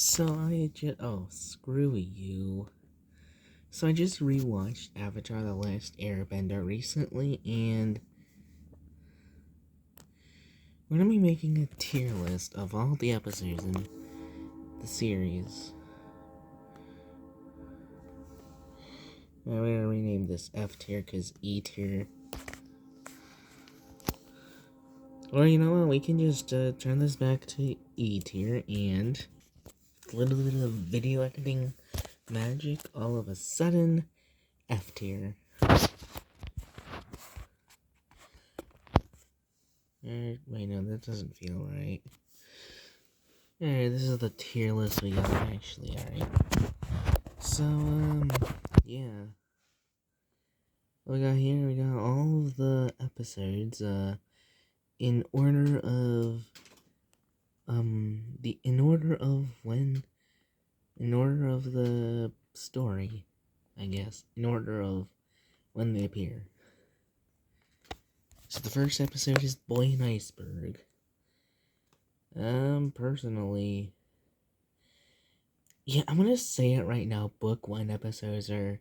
Screw you. So I just rewatched Avatar: The Last Airbender recently, and we're gonna be making a tier list of all the episodes in the series. I'm gonna rename this F tier because E tier. Or you know what, we can just turn this back to E tier, and a little bit of video editing magic, all of a sudden, F tier. Wait, no, that doesn't feel right. Alright, this is the tier list we got, actually, alright. So, yeah. What we got here, we got all of the episodes, in order of, in order of the story, I guess. In order of when they appear. So the first episode is Boy and Iceberg. Personally, yeah, I'm gonna say it right now, book 1 episodes are,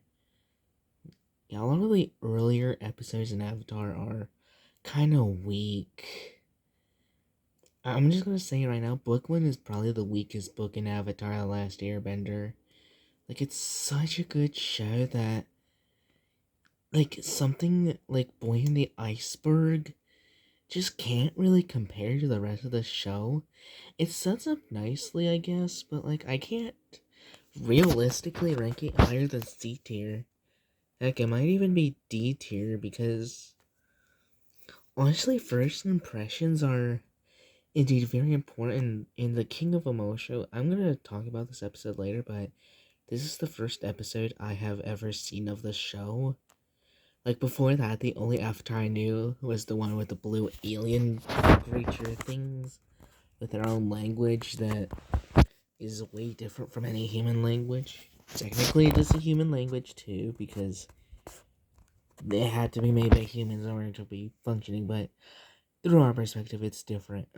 yeah, a lot of the earlier episodes in Avatar are kind of weak. I'm just gonna say it right now, book 1 is probably the weakest book in Avatar: The Last Airbender. Like, it's such a good show that, like, something like Boy and the Iceberg just can't really compare to the rest of the show. It sets up nicely, I guess, but, like, I can't realistically rank it higher than C tier. Heck, it might even be D tier, because honestly, first impressions are indeed very important in the King of Emotion. I'm gonna talk about this episode later, but this is the first episode I have ever seen of the show. Like, before that, the only avatar I knew was the one with the blue alien creature things with their own language that is way different from any human language. Technically, it is a human language too, because they had to be made by humans in order to be functioning, but through our perspective, it's different.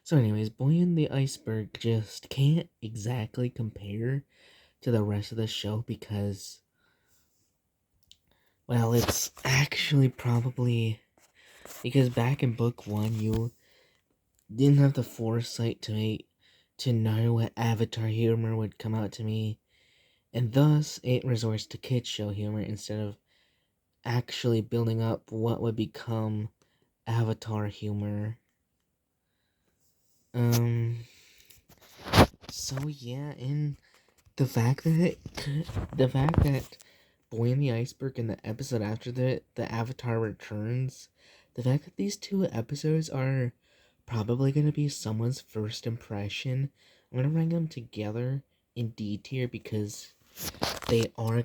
So anyways, Boy and the Iceberg just can't exactly compare to the rest of the show because, well, it's actually probably because back in book 1, you didn't have the foresight to know what Avatar humor would come out to me, and thus it resorts to kid show humor instead of actually building up what would become Avatar humor. So yeah, and the fact that Boy and the Iceberg and the episode after the Avatar returns, the fact that these 2 episodes are probably gonna be someone's first impression, I'm gonna rank them together in D tier because they are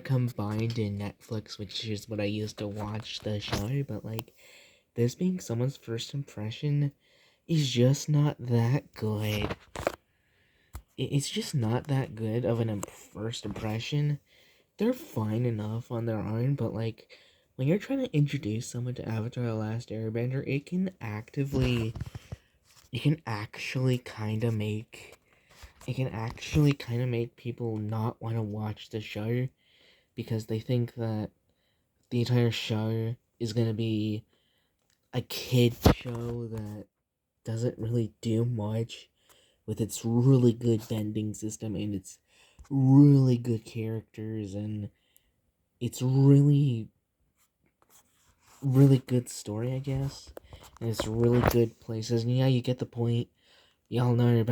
combined in Netflix, which is what I used to watch the show, but like this being someone's first impression is just not that good. It's just not that good of an first impression. They're fine enough on their own, but like when you're trying to introduce someone to Avatar: The Last Airbender, it can actually kind of make people not want to watch the show because they think that the entire show is gonna be a kid show that doesn't really do much with its really good bending system and its really good characters and its really good story, I guess, and it's really good places. And yeah, you get the point. Y'all know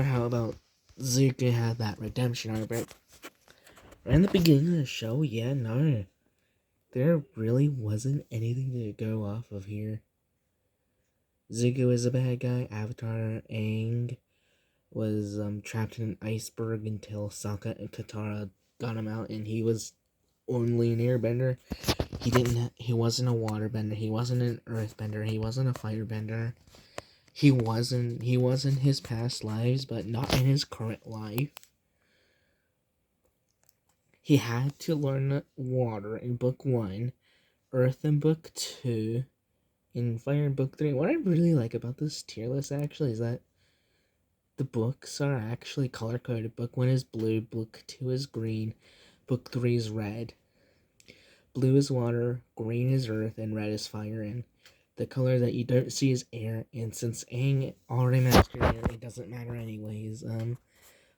how about Zuko had that redemption arc, but right in the beginning of the show, yeah, no, there really wasn't anything to go off of here. Zuko is a bad guy. Avatar Aang was trapped in an iceberg until Sokka and Katara got him out, and he was only an airbender. He wasn't a waterbender, he wasn't an earthbender, he wasn't a firebender. He wasn't his past lives, but not in his current life. He had to learn water in book 1, earth in book 2. in Fire and Book 3, what I really like about this tier list actually is that the books are actually color coded. Book 1 is blue, book 2 is green, book 3 is red. Blue is water, green is earth, and red is fire. And the color that you don't see is air. And since Aang already mastered air, it doesn't matter anyways.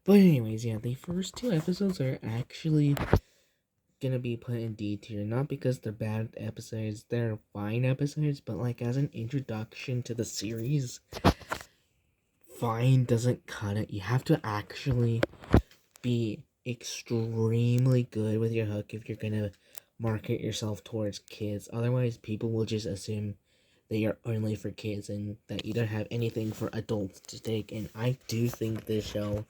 But anyways, yeah, the first 2 episodes are actually gonna be put in D tier. Not because they're bad episodes, they're fine episodes, but like as an introduction to the series, fine doesn't cut it. You have to actually be extremely good with your hook if you're gonna market yourself towards kids. Otherwise, people will just assume that you're only for kids and that you don't have anything for adults to take. And I do think this show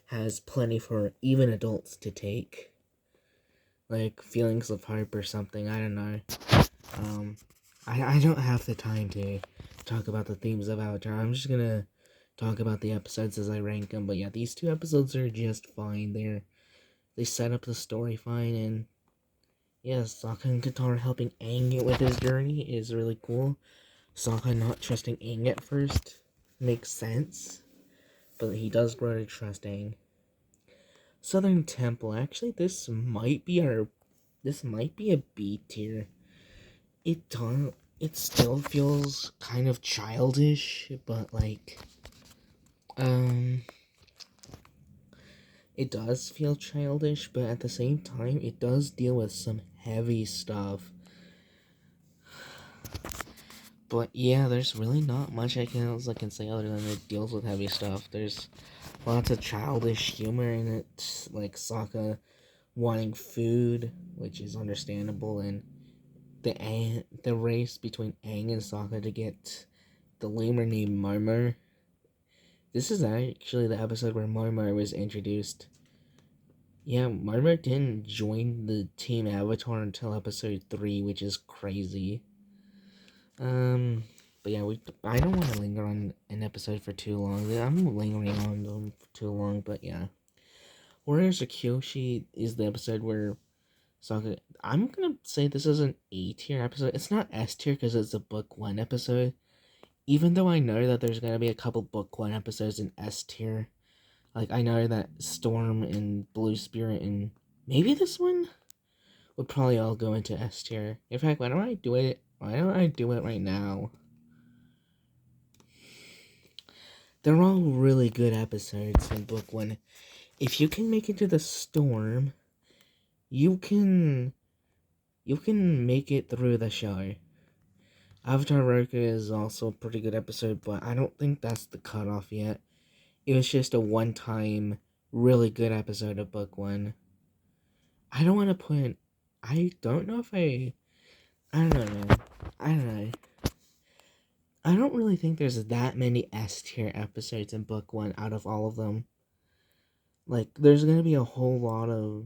has plenty for even adults to take. Like Feelings of Hope or something, I don't know. I don't have the time to talk about the themes of Avatar. I'm just gonna talk about the episodes as I rank them. But yeah, these 2 episodes are just fine. They set up the story fine, and yeah, Sokka and Katara helping Aang with his journey is really cool. Sokka not trusting Aang at first makes sense, but he does grow to trust Aang. Southern Temple, actually, this might be a B tier. It still feels kind of childish, but like, it does feel childish, but at the same time, it does deal with some heavy stuff. But yeah, there's really not much I can say other than it deals with heavy stuff. There's lots of childish humor in it, like Sokka wanting food, which is understandable, and the race between Aang and Sokka to get the lemur named Marmar. This is actually the episode where Marmar was introduced. Yeah, Marmar didn't join the Team Avatar until episode 3, which is crazy. But yeah, I don't want to linger on an episode for too long. I'm lingering on them for too long, but yeah. Warriors of Kyoshi is the episode where Sokka... I'm gonna say this is an A tier episode. It's not S tier because it's a book 1 episode. Even though I know that there's gonna be a couple book 1 episodes in S tier. Like, I know that Storm and Blue Spirit and maybe this one would probably all go into S tier. In fact, why don't I do it right now? They're all really good episodes in book 1. If you can make it to the storm, you can make it through the show. Avatar Roku is also a pretty good episode, but I don't think that's the cutoff yet. It was just a one-time, really good episode of book 1. I don't want to put... I don't know if I don't know, man. I don't know. I don't really think there's that many S tier episodes in book 1 out of all of them. Like, there's gonna be a whole lot of...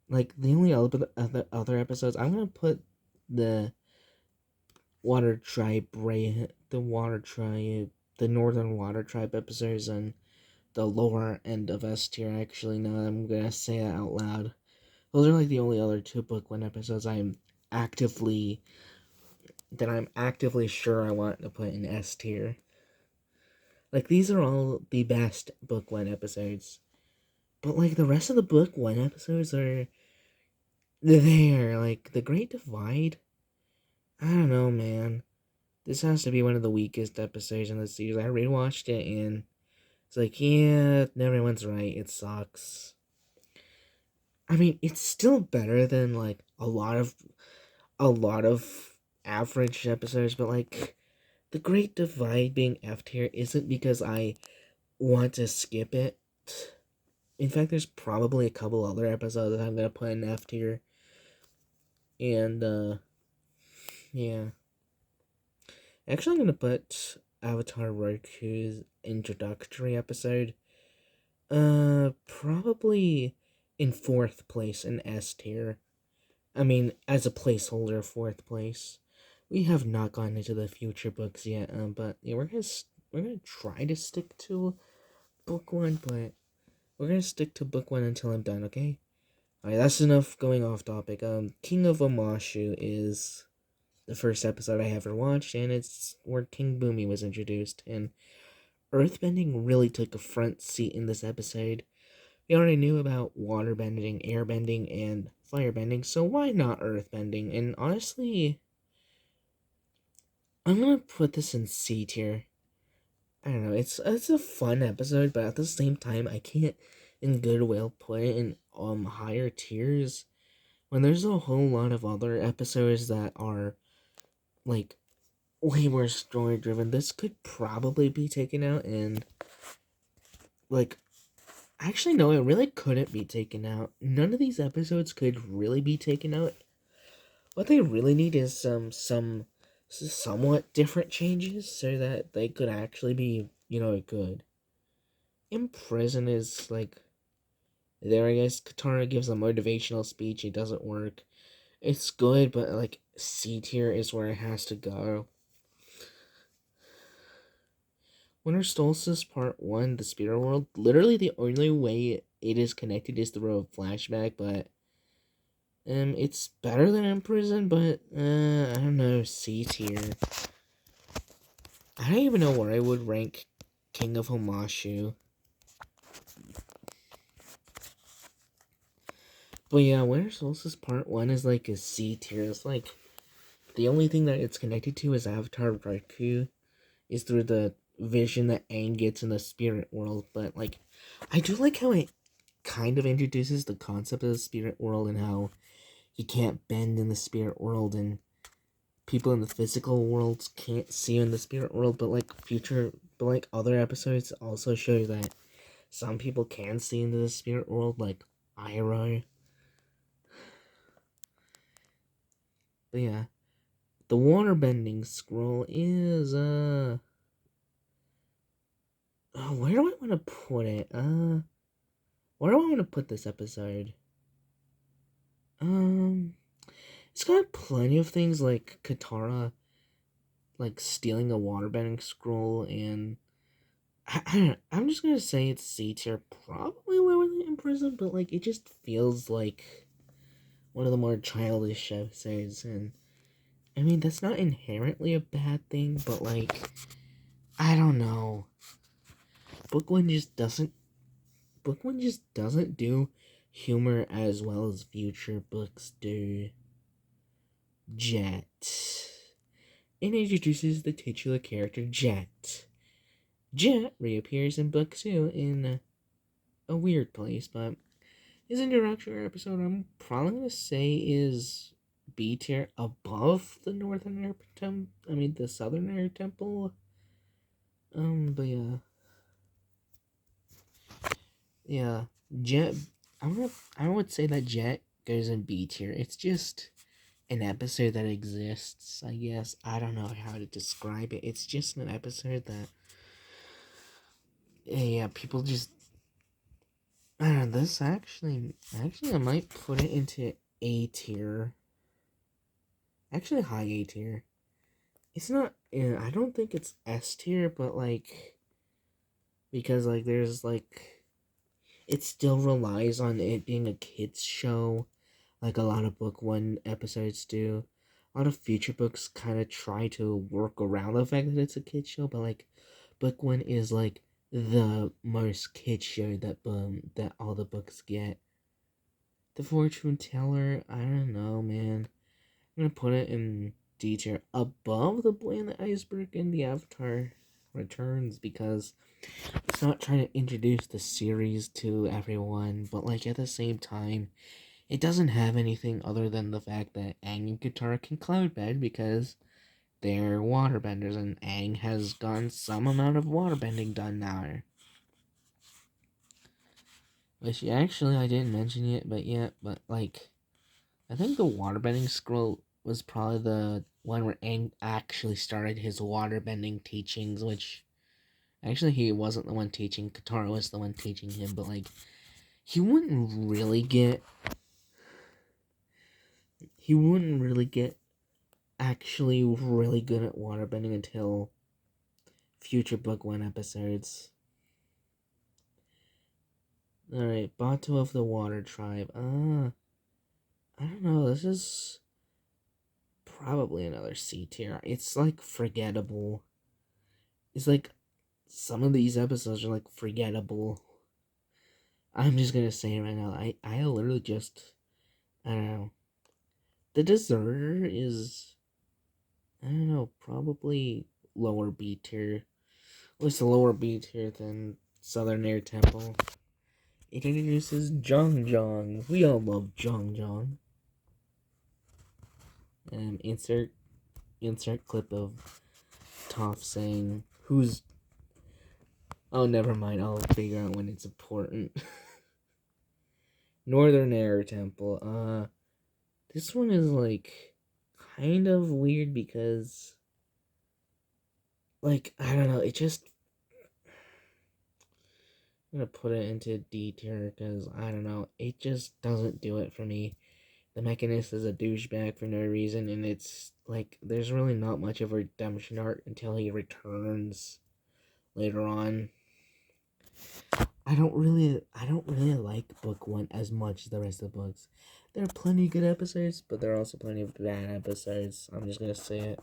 Like, the only other episodes... I'm gonna put the Water Tribe, the Northern Water Tribe episodes on the lower end of S tier. Actually, now I'm gonna say that out loud. Those are like the only other 2 book 1 episodes I'm actively sure I want to put in S tier. Like, these are all the best book 1 episodes. But, like, the rest of the book 1 episodes are there. Like, The Great Divide, I don't know, man. This has to be one of the weakest episodes in the series. I rewatched it, and it's like, yeah, everyone's right. It sucks. I mean, it's still better than, like, a lot of average episodes, but, like, The Great Divide being F tier isn't because I want to skip it. In fact, there's probably a couple other episodes that I'm gonna put in F tier. And, yeah. Actually, I'm gonna put Avatar Roku's introductory episode, probably in 4th place in S tier. I mean, as a placeholder, 4th place. We have not gone into the future books yet, but yeah, we're gonna try to stick to book 1, but we're gonna stick to book 1 until I'm done, okay? Alright, that's enough going off topic. King of Omashu is the first episode I ever watched, and it's where King Boomy was introduced, and earthbending really took a front seat in this episode. We already knew about waterbending, airbending, and firebending, so why not earthbending? And honestly, I'm gonna put this in C tier. I don't know, it's a fun episode, but at the same time, I can't in goodwill put it in higher tiers when there's a whole lot of other episodes that are like way more story driven. This could probably be taken out, and like actually no, it really couldn't be taken out. None of these episodes could really be taken out. What they really need is some somewhat different changes so that they could actually be, good. In prison is like there, I guess Katara gives a motivational speech, it doesn't work. It's good, but like C tier is where it has to go. Winter Solstice Part 1, The Spirit World, literally the only way it is connected is through a flashback, but it's better than in prison, but I don't know, C tier. I don't even know where I would rank King of Homashu. But yeah, Winter Solstice Part 1 is like a C tier. It's like the only thing that it's connected to is Avatar Raku is through the vision that Aang gets in the spirit world. But like, I do like how it kind of introduces the concept of the spirit world and how you can't bend in the spirit world and people in the physical worlds can't see you in the spirit world. But like other episodes also show that some people can see into the spirit world, like Iroh. But yeah, the waterbending scroll is where do I want to put it? Where do I want to put this episode? It's got plenty of things like Katara, like stealing a waterbending scroll, and I don't know, I'm just gonna say it's C tier, probably lower than In Prison, but like it just feels like one of the more childish episodes, and I mean that's not inherently a bad thing, but like I don't know, book one just doesn't do humor as well as future books do. Jet. It introduces the titular character Jet. Jet reappears in book 2 in a weird place, but his introductory episode I'm probably gonna say is B tier, above the Northern Air Temple. The Southern Air Temple. But yeah, Jet. I would say that Jet goes in B tier. It's just an episode that exists, I guess. I don't know how to describe it. It's just an episode that, yeah, people just, I don't know, this actually, I might put it into A tier. Actually, high A tier. It's not, yeah, I don't think it's S tier, but, like, because, like, there's, like, it still relies on it being a kid's show, like a lot of book one episodes do. A lot of future books kind of try to work around the fact that it's a kid's show, but, like, book one is, like, the most kid show that all the books get. The Fortune Teller, I don't know, man. I'm gonna put it in D tier, above the Boy in the Iceberg and the Avatar Returns, because it's not trying to introduce the series to everyone, but like at the same time, it doesn't have anything other than the fact that Aang and Katara can cloudbend because they're waterbenders, and Aang has gotten some amount of waterbending done now. Which actually I didn't mention yet, but yeah, but like I think the waterbending scroll was probably the one where Aang actually started his waterbending teachings, which actually he wasn't the one teaching, Katara was the one teaching him, but like he wouldn't really get actually really good at waterbending until future book one episodes. Alright, Bato of the Water Tribe. I don't know, this is probably another C tier. It's like forgettable. It's like some of these episodes are like forgettable. I'm just gonna say it right now. I literally just, I don't know. The Deserter is, I don't know, probably lower B tier. At least a lower B tier than Southern Air Temple. It introduces Jong Jong. We all love Jong Jong. Insert clip of Toph saying, "Who's?" Oh, never mind. I'll figure out when it's important. Northern Air Temple. This one is like kind of weird because, like, I don't know. It just, I'm gonna put it into D tier because I don't know. It just doesn't do it for me. The Mechanist is a douchebag for no reason, and it's like there's really not much of a redemption arc until he returns later on. I don't really like book one as much as the rest of the books. There are plenty of good episodes, but there are also plenty of bad episodes. I'm just gonna say it.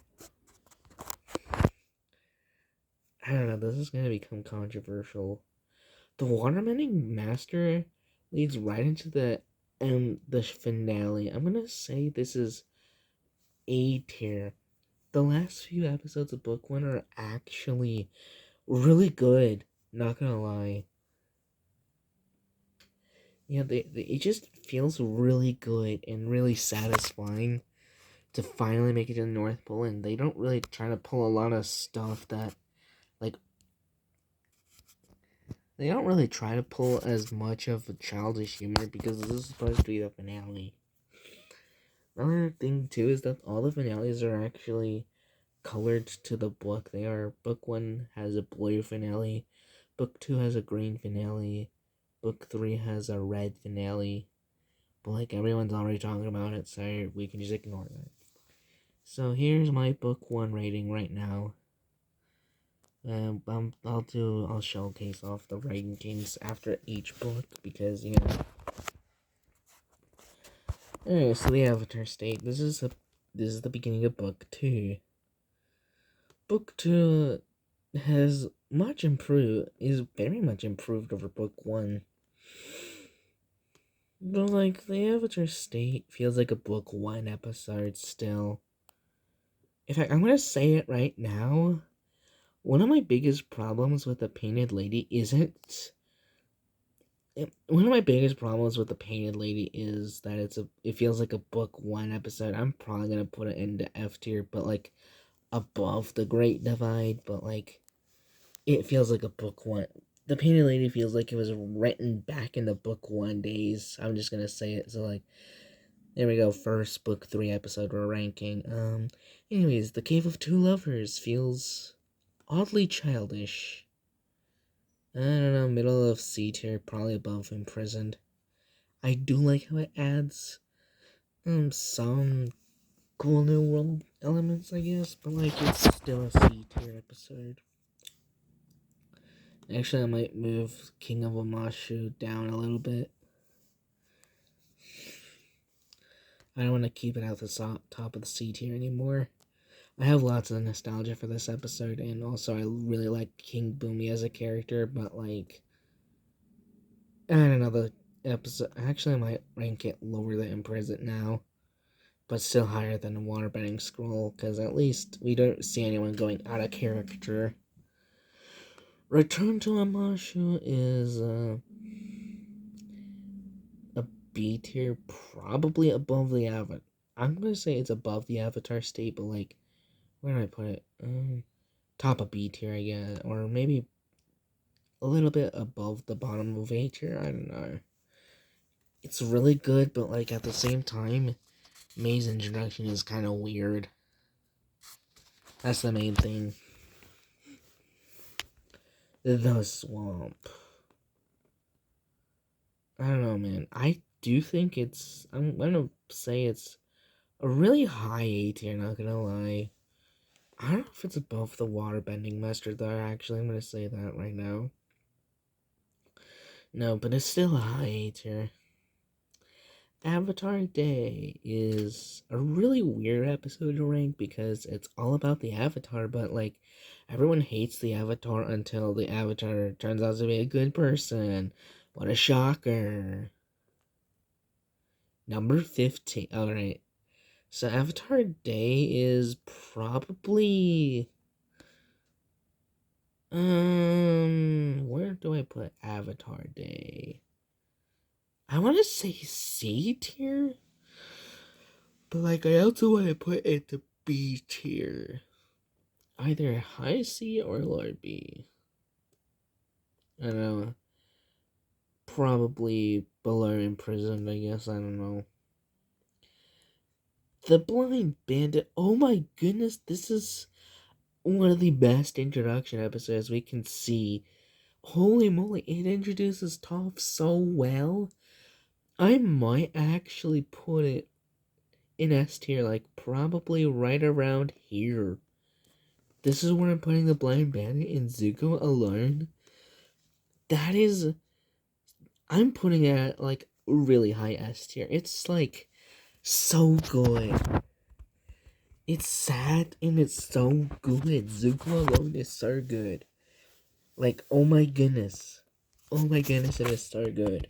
I don't know. This is gonna become controversial. The Waterbending Master leads right into the finale. I'm gonna say this is A tier. The last few episodes of book one are actually really good. Not gonna lie. Yeah, it just feels really good and really satisfying to finally make it to the North Pole, and they don't really try to pull a lot of stuff that, like, they don't really try to pull as much of a childish humor because this is supposed to be the finale. Another thing, too, is that all the finales are actually colored to the book. They are, book one has a blue finale, book two has a green finale, book three has a red finale. But like everyone's already talking about it, so we can just ignore that. So here's my book one rating right now. I'll showcase off the rankings after each book because you know. Alright, so the Avatar State. This is the beginning of book two. Book two has much improved. Is very much improved over book one. But like the Avatar State feels like a book one episode still. In fact, I'm gonna say it right now. One of my biggest problems with the Painted Lady isn't. One of my biggest problems with the Painted Lady is that it feels like a book one episode. I'm probably gonna put it into F tier, but like above the Great Divide. But like it feels like a book one. The Painted Lady feels like it was written back in the book one days. I'm just gonna say it. So like, there we go. First book three episode we're ranking. Anyways, the Cave of Two Lovers feels oddly childish. I don't know, middle of C tier, probably above Imprisoned. I do like how it adds some cool new world elements, I guess, but like it's still a C tier episode. Actually, I might move King of Amashu down a little bit. I don't want to keep it at the top of the C tier anymore. I have lots of nostalgia for this episode, and also I really like King Boomy as a character, but like, I don't know, the episode, actually I might rank it lower than Imprisoned now, but still higher than the Waterbending Scroll, because at least we don't see anyone going out of character. Return to Amashu is a B tier, probably above the Avatar. I'm gonna say it's above the Avatar State, but like, where do I put it? Top of B tier, I guess, or maybe a little bit above the bottom of A tier. I don't know. It's really good, but like at the same time, May's introduction is kind of weird. That's the main thing. The swamp. I don't know, man. I do think I'm gonna say it's a really high A tier, not gonna lie. I don't know if it's above the Waterbending Master, though, actually. I'm gonna say that right now. No, but it's still a high A tier. Avatar Day is a really weird episode to rank because it's all about the Avatar, but like everyone hates the Avatar until the Avatar turns out to be a good person. What a shocker. Number 15. Alright. So Avatar Day is probably where do I put Avatar Day? I want to say C tier, but like I also want to put it to B tier. Either high C or low B. I don't know. Probably below Imprisoned, I guess. I don't know. The Blind Bandit. Oh my goodness, this is one of the best introduction episodes we can see. Holy moly, it introduces Toph so well. I might actually put it in S tier, like probably right around here. This is where I'm putting the Blind Bandit and Zuko alone. That is, I'm putting it at like really high S tier. It's like so good. It's sad and it's so good. Zuko alone is so good. Like, oh my goodness. Oh my goodness, it is so good.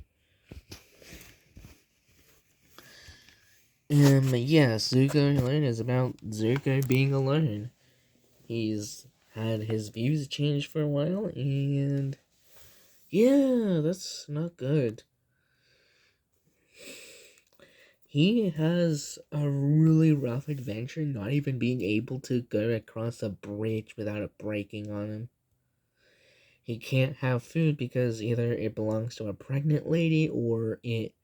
Yeah, Zuko alone is about Zuko being alone. He's had his views changed for a while, and yeah, that's not good. He has a really rough adventure, not even being able to go across a bridge without it breaking on him. He can't have food because either it belongs to a pregnant lady or it,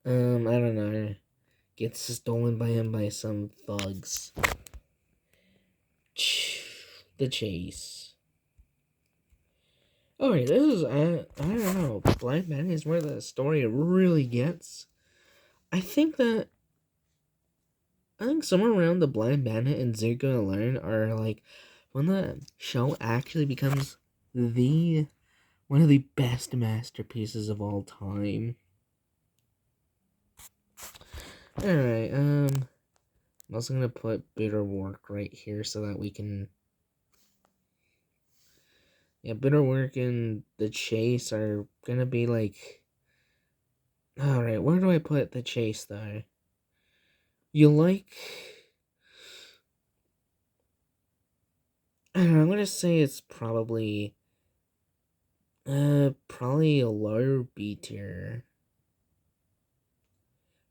I don't know, gets stolen by him by some thugs. The chase. Alright, this is, I don't know, Blind Man is where the story really gets. I think somewhere around the Blind Bandit and Zuko alone are like when the show actually becomes the one of the best masterpieces of all time. Alright, I'm also gonna put Bitter Work right here so that we can. Yeah, Bitter Work and The Chase are gonna be like. Alright, where do I put The Chase though? You like. I don't know, I'm gonna say it's probably. Probably a lower B tier.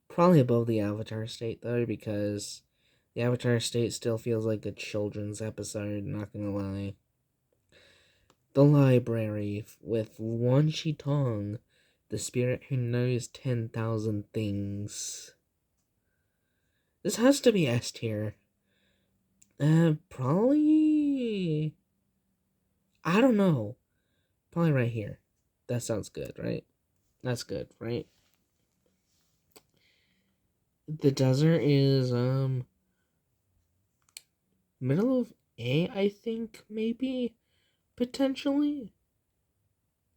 Probably above the Avatar State though, because the Avatar State still feels like a children's episode, not gonna lie. The Library with Wan Shi Tong, the spirit who knows 10,000 things. This has to be S tier. Probably. I don't know. Probably right here. That sounds good, right? That's good, right? The desert is, middle of A, I think, maybe? Potentially?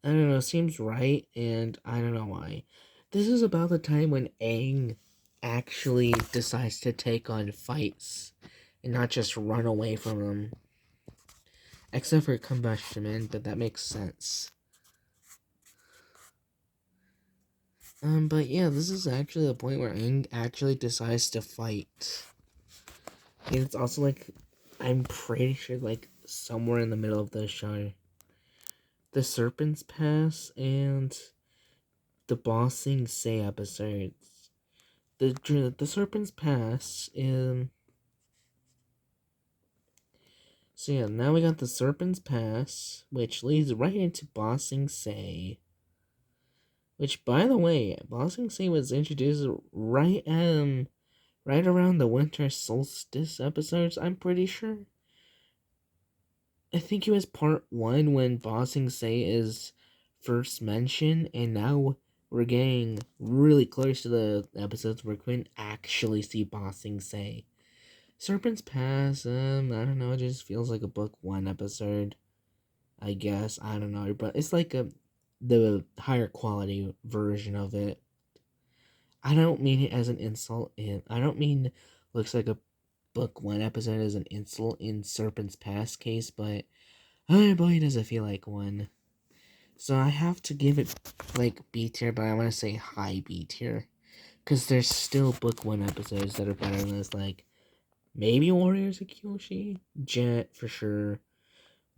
I don't know, seems right, and I don't know why. This is about the time when Aang actually decides to take on fights and not just run away from them. Except for Combustion Man, but that makes sense. But yeah, this is actually the point where Aang actually decides to fight. And it's also like, I'm pretty sure, like, somewhere in the middle of the show. The Serpent's Pass and the Bossing Say episodes. The Serpent's Pass in. So yeah, now we got the Serpent's Pass, which leads right into Bossing Say. Which, by the way, Bossing Say was introduced right around the Winter Solstice episodes, I'm pretty sure. I think it was part 1 when Bossing Say is first mentioned, and now we're getting really close to the episodes where we can actually see Bossing Say. Serpent's Pass, I don't know, it just feels like a book 1 episode, I guess, I don't know, but it's like the higher quality version of it. I don't mean it as an insult. I don't mean looks like a book one episode as an insult in Serpent's Past case, but oh boy, does it feel like one. So I have to give it like B tier, but I want to say high B tier. Because there's still book one episodes that are better than this, like maybe Warriors of Kyoshi, Jet for sure,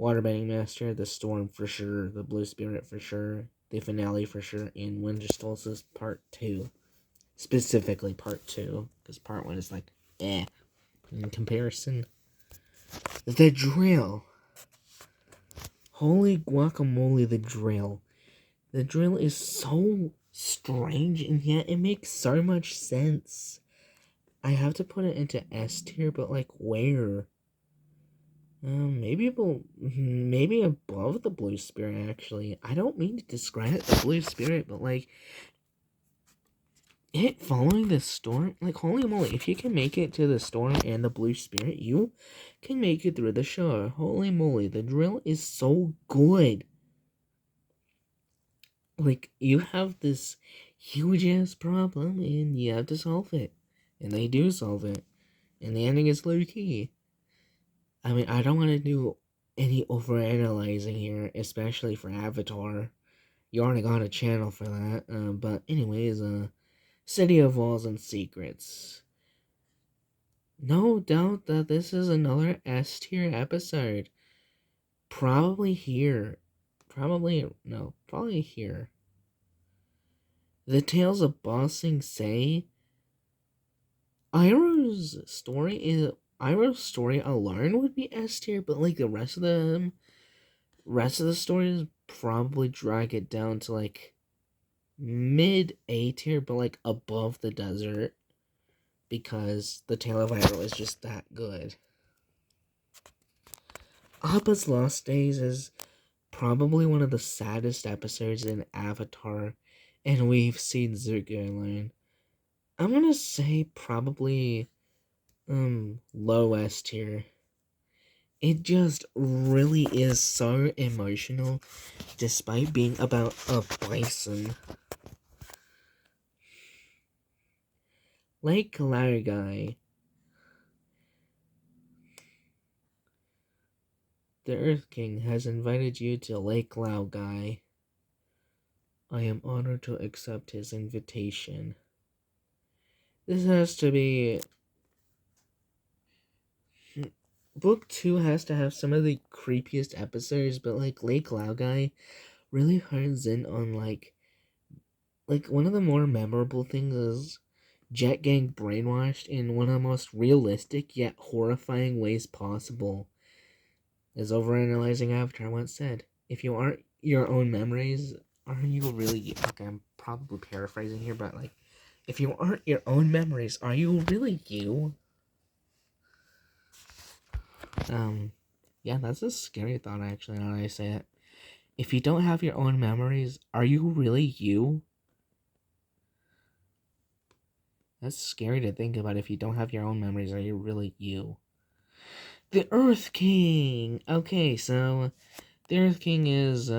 Waterbending Master, The Storm for sure, The Blue Spirit for sure, the finale for sure, and Winter Solstice Part 2. Specifically Part 2, because Part 1 is like, in comparison. The Drill. Holy guacamole, The Drill. The Drill is so strange, and yet it makes so much sense. I have to put it into S tier, but like where? Maybe above the Blue Spirit. Actually, I don't mean to discredit the Blue Spirit, but like it following the storm. Like holy moly, if you can make it to the storm and the Blue Spirit, you can make it through the show. Holy moly, the drill is so good. Like you have this huge ass problem and you have to solve it, and they do solve it, and the ending is low key. I mean, I don't want to do any overanalyzing here, especially for Avatar. You already got a channel for that. But anyways, City of Walls and Secrets. No doubt that this is another S tier episode. Probably here. Probably here. The Tales of Ba Sing Se. Iroh's story alone would be S tier, but like the rest of the stories probably drag it down to like mid A tier, but like above the desert, because the Tale of Iroh is just that good. Appa's Lost Days is probably one of the saddest episodes in Avatar, and we've seen Zuko alone. I'm gonna say probably low S tier. It just really is so emotional, despite being about a bison. Lake Laogai. The Earth King has invited you to Lake Laogai. I am honored to accept his invitation. This has to be... Book 2 has to have some of the creepiest episodes, but like Lake Laogai really hones in on like one of the more memorable things is Jet getting brainwashed in one of the most realistic yet horrifying ways possible. As overanalyzing Avatar once said, if you aren't your own memories, are you really... Okay, I'm probably paraphrasing here, but like, if you aren't your own memories, are you really you? Yeah, that's a scary thought, actually, now that I say it. If you don't have your own memories, are you really you? That's scary to think about. If you don't have your own memories, are you really you? The Earth King! Okay, so the Earth King is,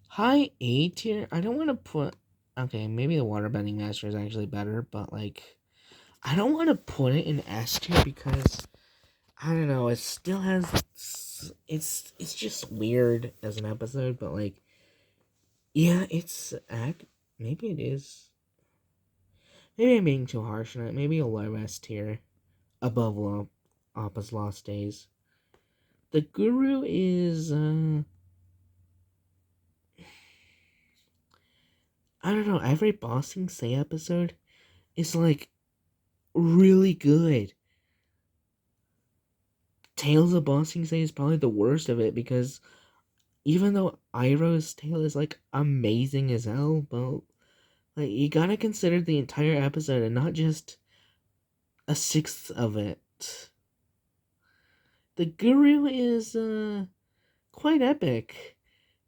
high A tier. I don't want to put... Okay, maybe the Waterbending Master is actually better, but, like, I don't want to put it in S tier because, I don't know, it still has... It's just weird as an episode, but, like, yeah, it's... Maybe it is... Maybe I'm being too harsh on it. Maybe a low S tier. Above Appa's Lost Days. The Guru is, I don't know, every Ba Sing Se episode is, like, really good. Tales of Ba Sing Se is probably the worst of it, because even though Iroh's tale is, like, amazing as hell, but, like, you gotta consider the entire episode and not just a sixth of it. The Guru is, quite epic.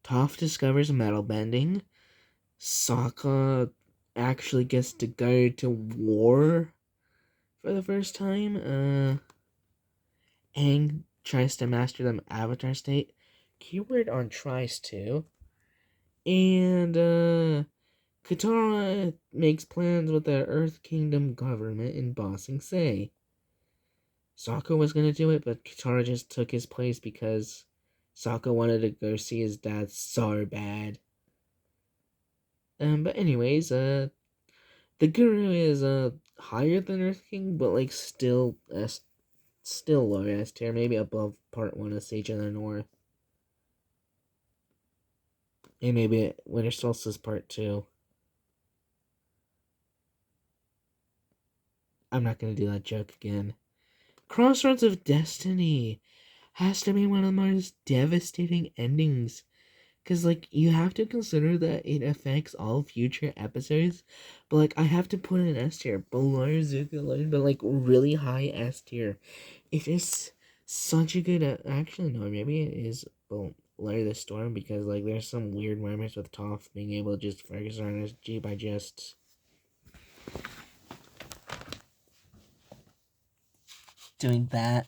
Toph discovers metal bending. Sokka actually gets to go to war for the first time. Aang tries to master the Avatar state. Keyword on tries to. And, Katara makes plans with the Earth Kingdom government in Bossing Say. Sokka was gonna do it, but Katara just took his place because Sokka wanted to go see his dad so bad. But anyways, the Guru is higher than Earth King, but like still low S tier, maybe above Part 1 of Sage of the North. And maybe Winter Solstice Part 2. I'm not gonna do that joke again. Crossroads of Destiny has to be one of the most devastating endings. Because, like, you have to consider that it affects all future episodes. But, like, I have to put an S tier below Zuko alone, but, like, really high S tier. It is such a good. Actually, no, maybe it is below the storm because, like, there's some weird moments with Toph being able to just focus on his G by just doing that.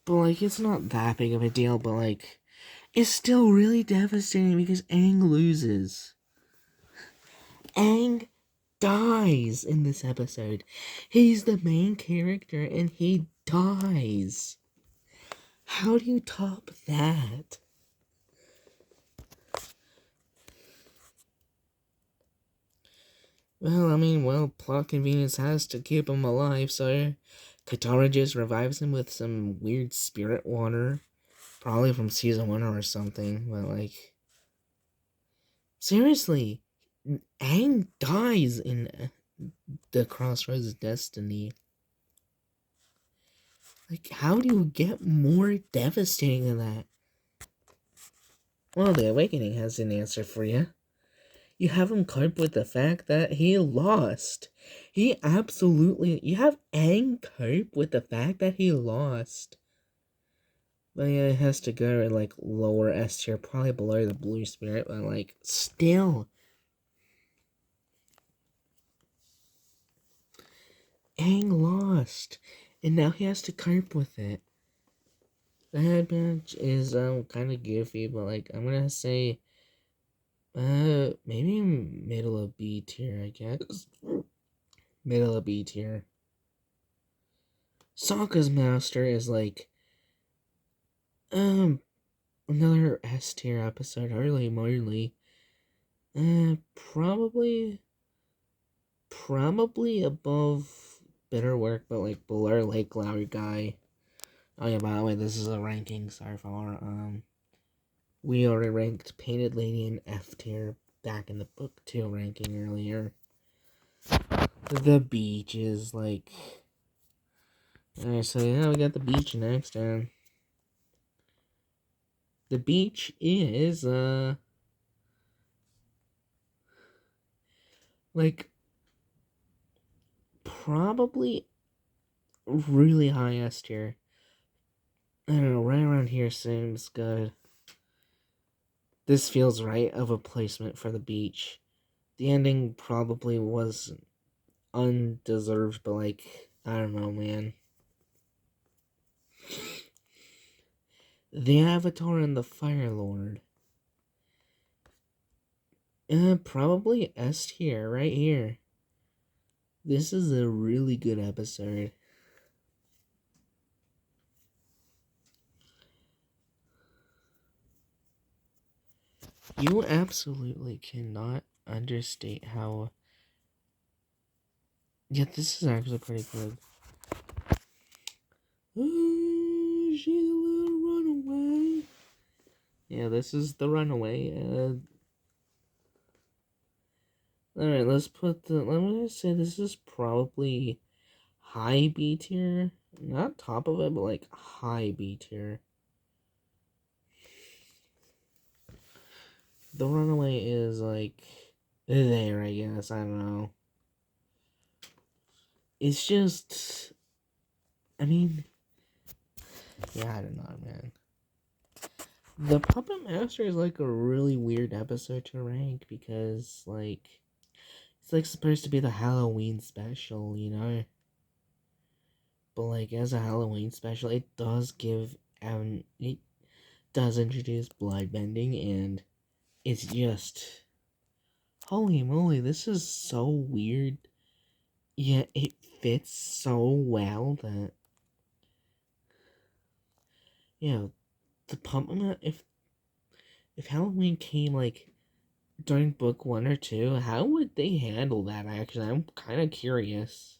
But, like, it's not that big of a deal, but, like, it's still really devastating because Aang loses. Aang dies in this episode. He's the main character and he dies. How do you top that? Well, I mean, plot convenience has to keep him alive, so Katara just revives him with some weird spirit water. Probably from season 1 or something, but like... Seriously, Aang dies in the Crossroads of Destiny. Like, how do you get more devastating than that? Well, the Awakening has an answer for you. You have him cope with the fact that he lost. You have Aang cope with the fact that he lost. But yeah, it has to go in, like, lower S tier, probably below the Blue Spirit, but, like, still. Aang lost. And now he has to cope with it. The head match is, kind of goofy, but, like, I'm gonna say, maybe middle of B tier, I guess. Middle of B tier. Sokka's Master is like, another S tier episode, early Marley. Probably above Better Work, but like below Lake Lowry Guy. Oh yeah, by the way, this is a ranking, sorry for, we already ranked Painted Lady in F tier back in the book 2 ranking earlier. The beach is like... Alright, so yeah, we got the beach next, and... The beach is, like, probably really high S tier. I don't know, right around here seems good. This feels right of a placement for the beach. The ending probably was undeserved, but like, I don't know, man. The Avatar and the Fire Lord. Probably S tier, right here. This is a really good episode. You absolutely cannot understate how... Yeah, this is actually pretty good. Oh, she's a little runaway. Yeah, this is the runaway. Alright, let's put the... Let me just say this is probably high B tier. Not top of it, but like high B tier. The runaway is like there, I guess. I don't know. It's just... I mean... Yeah, I don't know, man. The Puppet Master is like a really weird episode to rank because, like... It's like supposed to be the Halloween special, you know? But like as a Halloween special, it does give it does introduce bloodbending, and it's just, holy moly, this is so weird. Yet it fits so well that, you know, the pumpkin, if Halloween came like during book 1 or 2, how would they handle that? Actually, I'm kind of curious.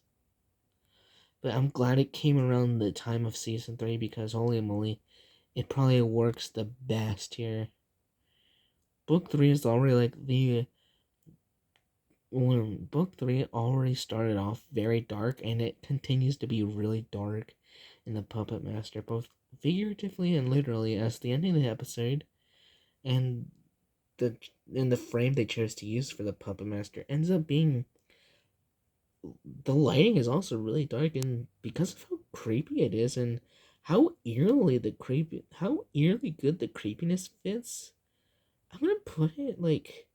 But I'm glad it came around the time of season 3 because holy moly, it probably works the best here. Book 3 is already like the when book 3 already started off very dark, and it continues to be really dark in the Puppet Master, both figuratively and literally, as the ending of the episode and the frame they chose to use for the Puppet Master ends up being, the lighting is also really dark, and because of how creepy it is and how eerily good the creepiness fits, I'm gonna put it like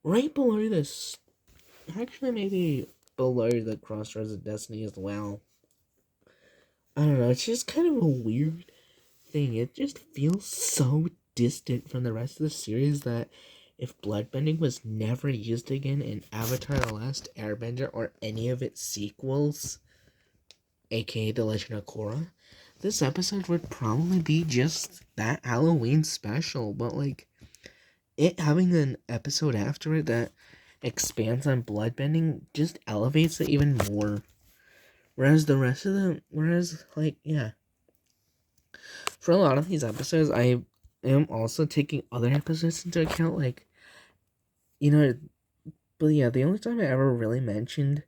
right below this. Actually, maybe below the Crossroads of Destiny as well. I don't know. It's just kind of a weird thing. It just feels so distant from the rest of the series that if bloodbending was never used again in Avatar: The Last Airbender or any of its sequels, aka The Legend of Korra, this episode would probably be just that Halloween special. But like it having an episode after it that expands on bloodbending just elevates it even more. Whereas the rest of them, like, yeah, for a lot of these episodes, I am also taking other episodes into account, like, you know, but yeah, the only time I ever really mentioned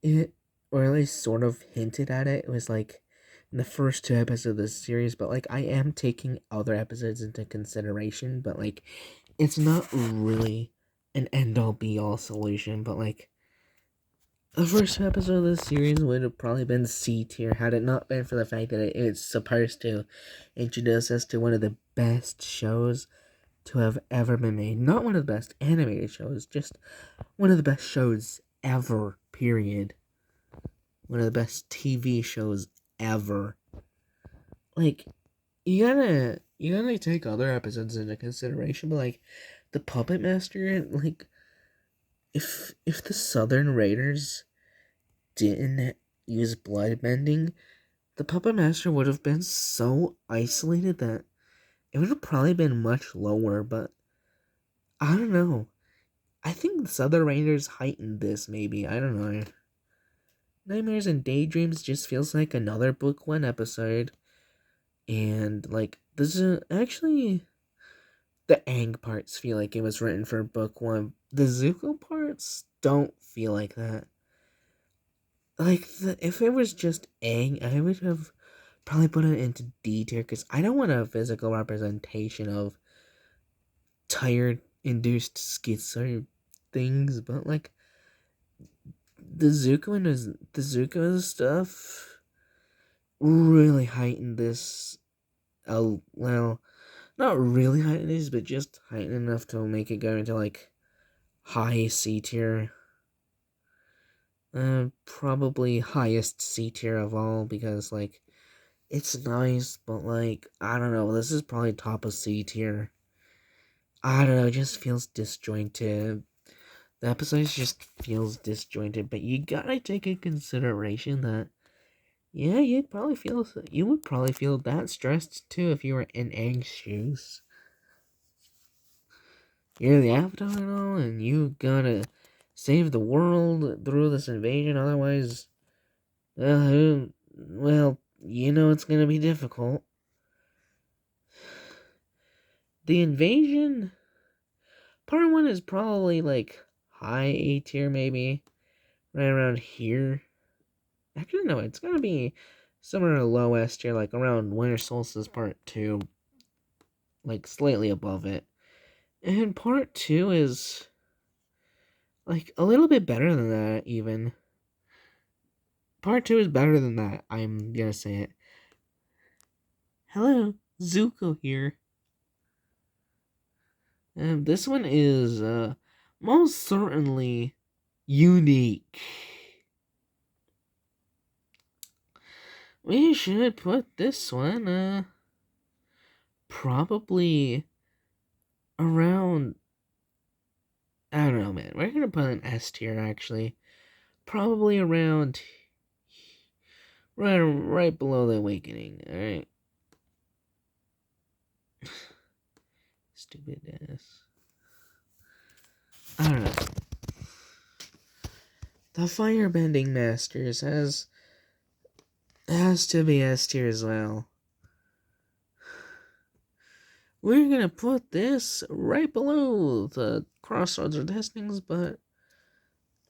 it, or at least sort of hinted at it, was like in the first 2 episodes of this series, but like, I am taking other episodes into consideration, but like, it's not really an end all be all solution, but like, the first episode of this series would have probably been C tier had it not been for the fact that it's supposed to introduce us to one of the best shows to have ever been made. Not one of the best animated shows, just one of the best shows ever, period. One of the best TV shows ever. Like, you gotta take other episodes into consideration, but like, the Puppet Master, like, if the Southern Raiders didn't use bloodbending, the Puppet Master would have been so isolated that it would have probably been much lower, but I don't know. I think the Southern Raiders heightened this, maybe. I don't know. Nightmares and Daydreams just feels like another Book 1 episode. And, like, this is actually, the Aang parts feel like it was written for Book 1. The Zuko parts don't feel like that. Like, if it was just Aang, I would have probably put it into D tier because I don't want a physical representation of tired induced schizo things, but like the Zuko stuff really heightened this. Well, not really heightened this, but just heightened enough to make it go into like high C tier. Probably highest C tier of all because like it's nice, but like I don't know. This is probably top of C tier. I don't know. It just feels disjointed. The episode just feels disjointed, but you gotta take in consideration that yeah, you would probably feel that stressed too if you were in Aang's shoes. You're the Avatar and all, and you gotta save the world through this invasion. Otherwise, well, you know it's gonna be difficult. The invasion part 1 is probably like high A tier, maybe right around here. Actually, no, it's gonna be somewhere low S tier, like around Winter Solstice Part 2, like slightly above it. And Part 2 is like a little bit better than that, even. Part 2 is better than that, I'm gonna say it. Hello, Zuko here. This one is most certainly unique. We should put this one probably around, I don't know, man. We're gonna put an S tier, actually. Probably around right below the awakening, alright? Stupid ass. I don't know. The Firebending Masters has to be S tier as well. We're gonna put this right below the Crossroads or Destinings, but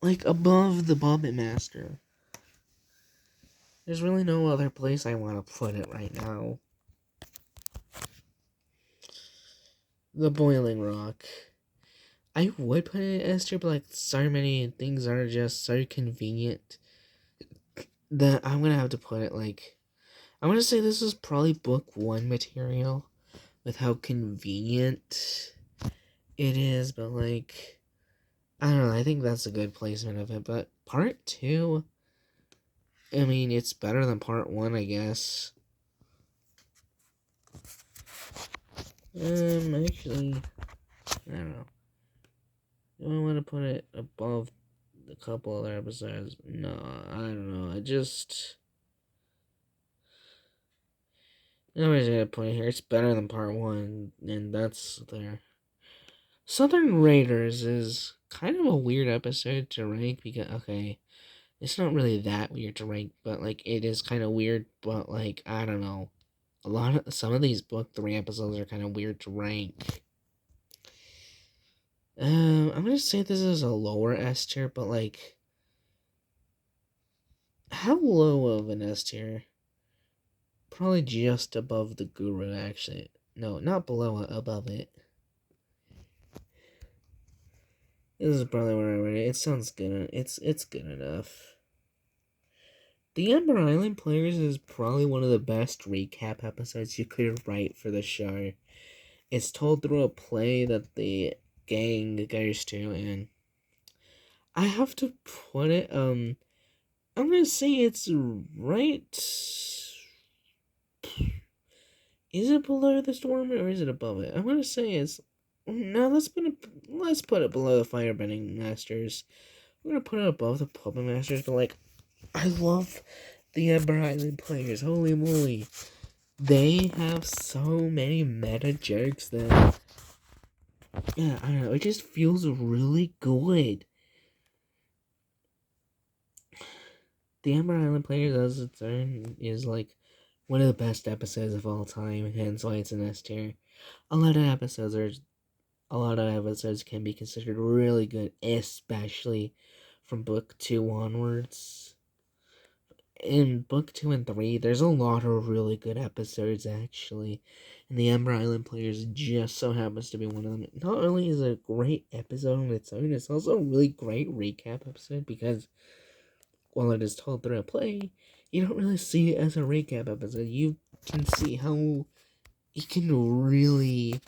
like above the Bobbit Master. There's really no other place I want to put it right now. The Boiling Rock. I would put it in S tier, but like so many things are just so convenient that I'm gonna have to put it like, I'm gonna say this is probably book 1 material with how convenient it is, but like, I don't know, I think that's a good placement of it. But part 2, I mean, it's better than part 1, I guess. Actually, I don't know. Do I want to put it above a couple other episodes? No, I don't know. Nobody's gonna put it here. It's better than part 1, and that's there. Southern Raiders is kind of a weird episode to rank because, okay, it's not really that weird to rank, but like it is kind of weird. But like, I don't know, some of these book 3 episodes are kind of weird to rank. I'm gonna say this is a lower S tier, but like, how low of an S tier? Probably just above the Guru, actually. No, not below it, above it. This is probably where I read it. It sounds good. It's good enough. The Ember Island Players is probably one of the best recap episodes you could write for the show. It's told through a play that the gang goes to, and I have to put it, I'm gonna say it's right. Is it below the storm or is it above it? I'm gonna say it's, no. Let's put it below the Firebending Masters. I'm gonna put it above the Puppet Masters, but like, I love the Ember Island Players. Holy moly, they have so many meta jokes that, yeah, I don't know. It just feels really good. The Ember Island Players as its own is like one of the best episodes of all time, hence why it's an S tier. A lot of episodes are a lot of episodes can be considered really good, especially from book 2 onwards. In book 2 and 3, there's a lot of really good episodes, actually. And the Ember Island Players just so happens to be one of them. Not only is it a great episode on its own, it's also a really great recap episode because while it is told through a play, you don't really see it as a recap episode. You can see how you can really,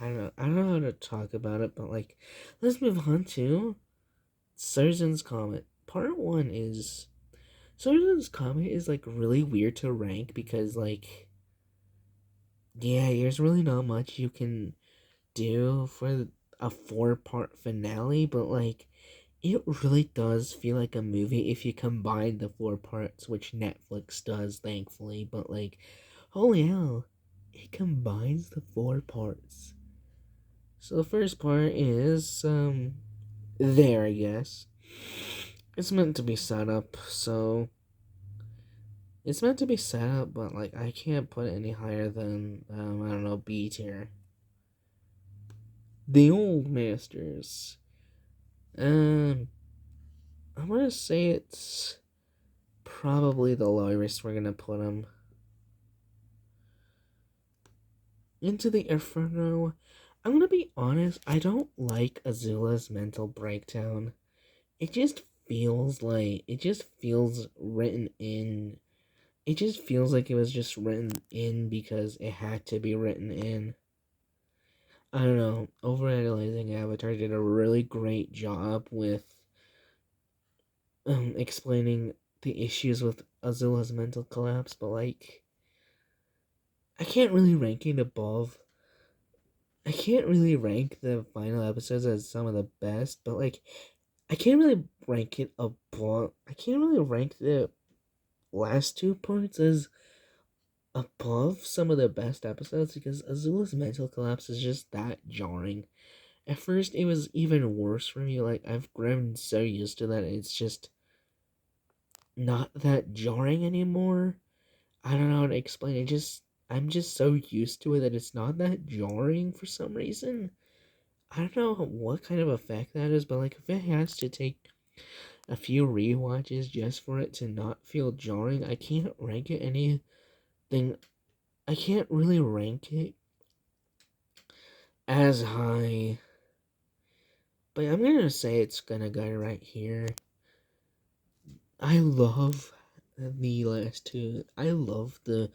I don't know how to talk about it, but like, let's move on to Surgeon's Comet. Part 1 is, Surgeon's Comet is like really weird to rank because like, yeah, there's really not much you can do for a 4-part finale, but like, it really does feel like a movie if you combine the 4 parts, which Netflix does, thankfully, but like, holy hell, it combines the 4 parts. So the first part is, there, I guess. It's meant to be set up, so it's meant to be set up, but like, I can't put it any higher than, I don't know, B tier. The Old Masters. I'm gonna say it's probably the lowest we're gonna put them. Into the Inferno. I'm gonna be honest, I don't like Azula's mental breakdown. It just feels like, it just feels written in. It just feels like it was just written in because it had to be written in. I don't know. Overanalyzing Avatar did a really great job with explaining the issues with Azula's mental collapse, but like, I can't really rank it above I can't really rank the final episodes as some of the best, but like I can't really rank it above. I can't really rank the last two parts as above some of the best episodes because Azula's mental collapse is just that jarring. At first, it was even worse for me. Like I've grown so used to that, it's just not that jarring anymore. I don't know how to explain it. Just I'm just so used to it that it's not that jarring for some reason. I don't know what kind of effect that is, but like if it has to take a few rewatches just for it to not feel jarring, I can't rank it anything. I can't really rank it as high, but I'm gonna say it's gonna go right here. I love the last two. I love the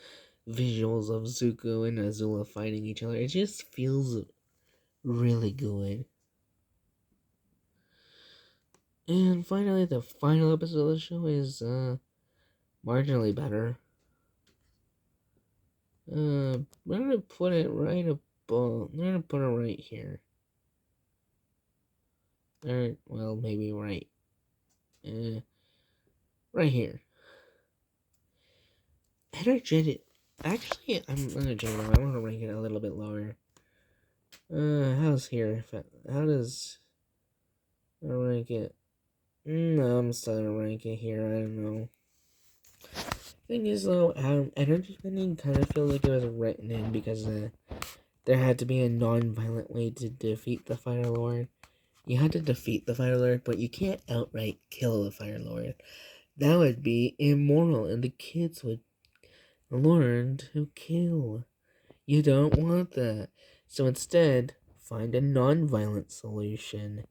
visuals of Zuko and Azula fighting each other. It just feels really good. And finally, the final episode of the show is marginally better. We're gonna put it right above. We're gonna put it right here. Or well, maybe uh, right here. Energetic. Actually, I'm gonna change it. I want to rank it a little bit lower. How's here? How does I rank it? No, I'm still gonna rank it here. I don't know. Thing is, though, energy spending kind of feels like it was written in because there had to be a non-violent way to defeat the Fire Lord. You had to defeat the Fire Lord, but you can't outright kill the Fire Lord. That would be immoral, and the kids would learn to kill. You don't want that. So instead, find a non-violent solution,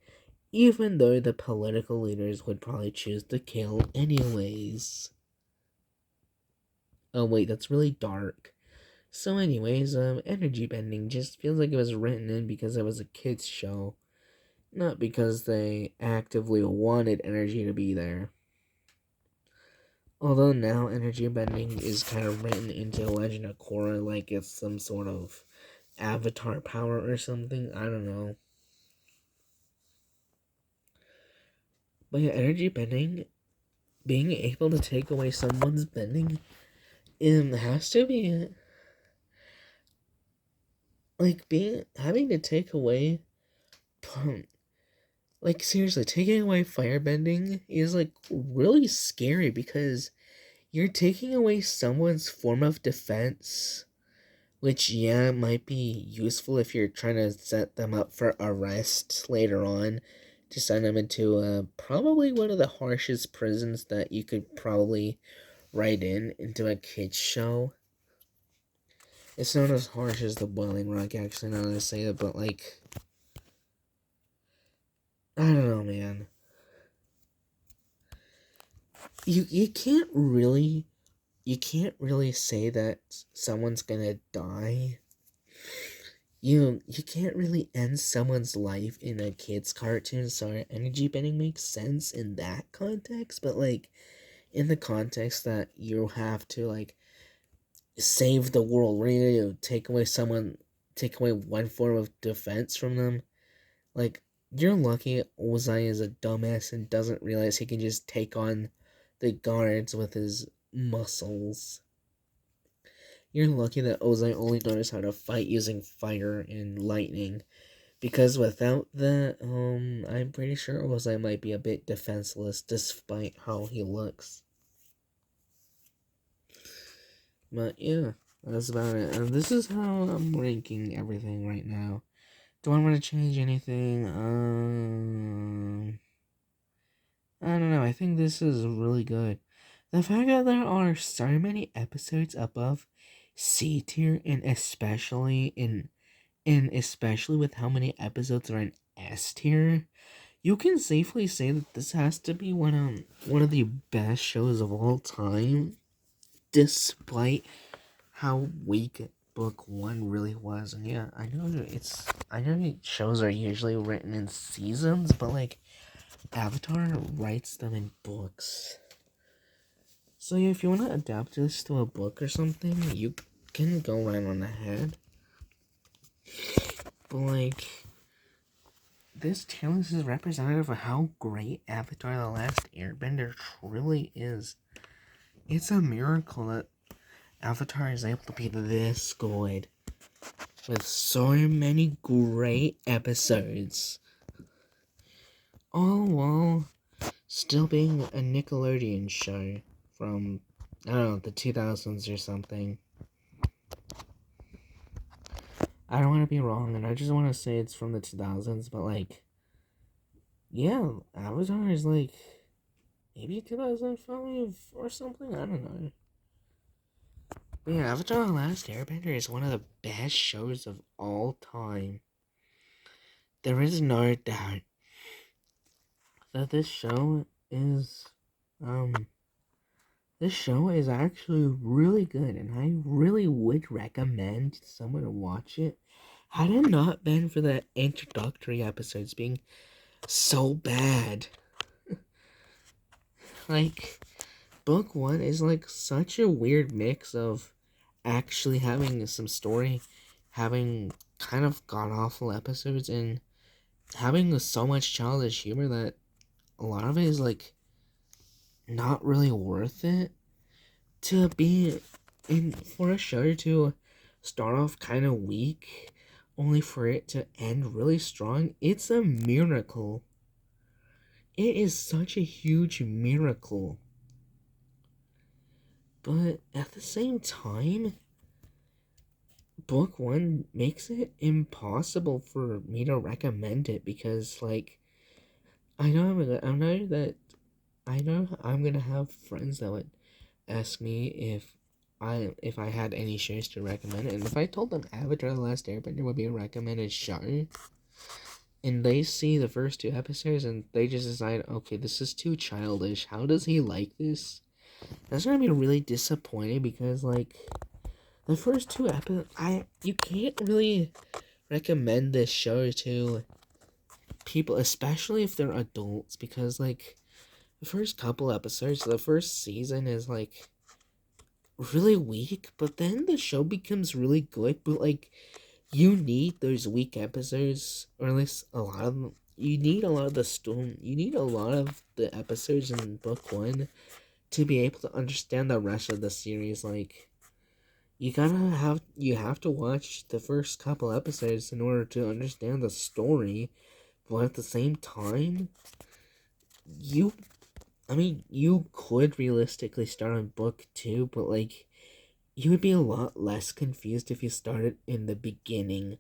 even though the political leaders would probably choose to kill anyways. Oh wait, that's really dark. So anyways, energy bending just feels like it was written in because it was a kids show, not because they actively wanted energy to be there. Although now energy bending is kind of written into Legend of Korra like it's some sort of avatar power or something. I don't know. But yeah, energy bending, being able to take away someone's bending, it has to be like having to take away, like seriously, taking away firebending is like really scary because you're taking away someone's form of defense, which yeah might be useful if you're trying to set them up for arrest later on, to send them into probably one of the harshest prisons that you could probably write into a kids show. It's not as harsh as the Boiling Rock, actually, now that I say it, but like, I don't know, man. You can't really say that someone's gonna die. You can't really end someone's life in a kid's cartoon. Sorry, energy bending makes sense in that context, but like in the context that you have to like save the world, really, to take away one form of defense from them. Like, you're lucky Ozai is a dumbass and doesn't realize he can just take on the guards with his muscles. You're lucky that Ozai only knows how to fight using fire and lightning. Because without that, I'm pretty sure Ozai might be a bit defenseless despite how he looks. But yeah, that's about it. And this is how I'm ranking everything right now. Do I want to change anything? I don't know. I think this is really good. The fact that there are so many episodes above C tier, and especially with how many episodes are in S tier, you can safely say that this has to be one of the best shows of all time, despite how weak book one really was. And yeah, I know shows are usually written in seasons, but like Avatar writes them in books. So yeah, if you want to adapt this to a book or something, you can go right on ahead. But like, this tier list is representative of how great Avatar: The Last Airbender truly is. It's a miracle that Avatar is able to be this good with so many great episodes, all while still being a Nickelodeon show from, I don't know, the 2000s or something. I don't want to be wrong, and I just want to say it's from the 2000s, but like, yeah, Avatar is like maybe 2005 or something. I don't know. But yeah, Avatar: The Last Airbender is one of the best shows of all time. There is no doubt that um this show is actually really good, and I really would recommend someone to watch it. Had it not been for the introductory episodes being so bad. Like, book one is like such a weird mix of actually having some story, having kind of god awful episodes, and having so much childish humor that a lot of it is like not really worth it to be in, for a show to start off kind of weak only for it to end really strong. It's a miracle. It is such a huge miracle. But at the same time, book one makes it impossible for me to recommend it because, like, I know I'm gonna have friends that would ask me if I had any shows to recommend, and if I told them Avatar: The Last Airbender would be a recommended show, and they see the first two episodes and they just decide, okay, this is too childish. How does he like this? That's gonna be really disappointing because like the first two episodes, you can't really recommend this show to people, especially if they're adults, because like the first couple episodes, the first season is like really weak, but then the show becomes really good. But like, you need those weak episodes, or at least a lot of them. You need a lot of the storm. You need a lot of the episodes in book one to be able to understand the rest of the series. Like, you have to watch the first couple episodes in order to understand the story. But at the same time, you you could realistically start on book two, but like, you would be a lot less confused if you started in the beginning.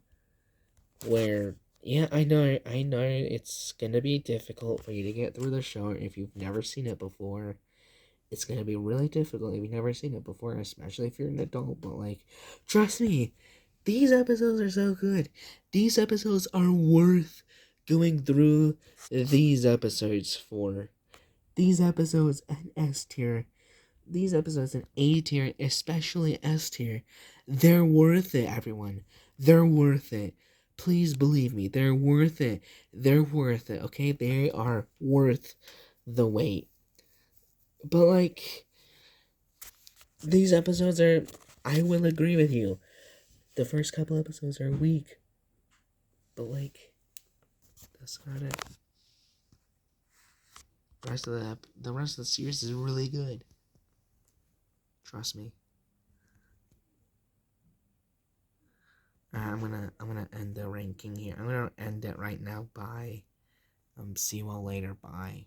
Where, yeah, I know it's gonna be difficult for you to get through the show if you've never seen it before. It's gonna be really difficult if you've never seen it before, especially if you're an adult, but like, trust me, these episodes are so good. These episodes are worth going through these episodes for. These episodes an S tier. These episodes an A tier, especially S tier. They're worth it, everyone. They're worth it. Please believe me, they're worth it. They're worth it, okay? They are worth the wait. But like, these episodes are, I will agree with you. The first couple episodes are weak. But like, that's not it. The rest of the series is really good. Trust me. I'm gonna end the ranking here. I'm gonna end it right now by see you all later. Bye.